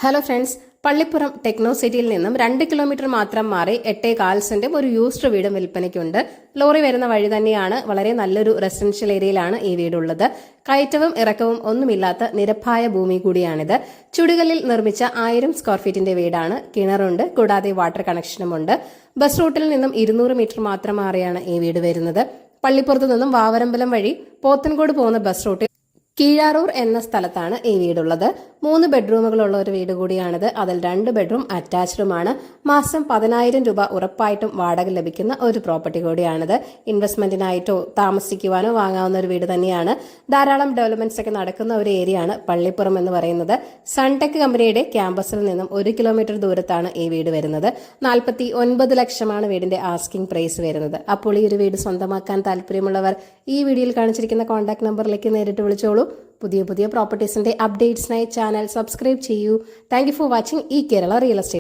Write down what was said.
Hello friends, Pallippuram techno സിറ്റിയിൽ നിന്നും 2 kilometre മാത്രം മാറി 8.4 സെന്റും ഒരു യൂസ്ഡ് വീടും വിൽപ്പനയ്ക്കുണ്ട്. ലോറി വരുന്ന വഴി തന്നെയാണ്. വളരെ നല്ലൊരു റെസിഡൻഷ്യൽ ഏരിയയിലാണ് ഈ വീടുള്ളത്. കയറ്റവും ഇറക്കവും ഒന്നുമില്ലാത്ത നിരപ്പായ ഭൂമി കൂടിയാണിത്. ചുടുകല്ലിൽ നിർമ്മിച്ച 1000 സ്ക്വയർ ഫീറ്റിന്റെ വീടാണ്. കിണറുണ്ട്, കൂടാതെ വാട്ടർ കണക്ഷനുമുണ്ട്. ബസ് റൂട്ടിൽ നിന്നും 200 മീറ്റർ മാത്രം മാറിയാണ് ഈ വീട് വരുന്നത്. പള്ളിപ്പുറത്ത് നിന്നും വാവരമ്പലം വഴി പോത്തൻകോട് പോകുന്ന ബസ് റൂട്ടിൽ കീഴാറൂർ എന്ന സ്ഥലത്താണ് ഈ വീടുള്ളത്. 3 ബെഡ്റൂമുകളുള്ള ഒരു വീട് കൂടിയാണിത്. അതിൽ 2 ബെഡ്റൂം അറ്റാച്ച്ഡുമാണ്. മാസം 10,000 രൂപ ഉറപ്പായിട്ടും വാടക ലഭിക്കുന്ന ഒരു പ്രോപ്പർട്ടി കൂടിയാണിത്. ഇൻവെസ്റ്റ്മെന്റിനായിട്ടോ താമസിക്കുവാനോ വാങ്ങാവുന്ന ഒരു വീട് തന്നെയാണ്. ധാരാളം ഡെവലപ്മെന്റ്സ് ഒക്കെ നടക്കുന്ന ഒരു ഏരിയയാണ് പള്ളിപ്പുറം എന്ന് പറയുന്നത്. സൺടെക് കമ്പനിയുടെ ക്യാമ്പസിൽ നിന്നും 1 കിലോമീറ്റർ ദൂരത്താണ് ഈ വീട് വരുന്നത്. 49 ലക്ഷമാണ് വീടിന്റെ ആസ്കിംഗ് പ്രൈസ് വരുന്നത്. അപ്പോൾ ഈ ഒരു വീട് സ്വന്തമാക്കാൻ താല്പര്യമുള്ളവർ ഈ വീഡിയോയിൽ കാണിച്ചിരിക്കുന്ന കോൺടാക്ട് നമ്പറിലേക്ക് നേരിട്ട് വിളിച്ചോളൂ. പുതിയ പ്രോപ്പർട്ടീസിന്റെ അപ്ഡേറ്റ്സിനായി ചാനൽ സബ്സ്ക്രൈബ് ചെയ്യൂ. താങ്ക് യു ഫോർ വാച്ചിങ് ഈ കേരള റിയൽ എസ്റ്റേറ്റ്.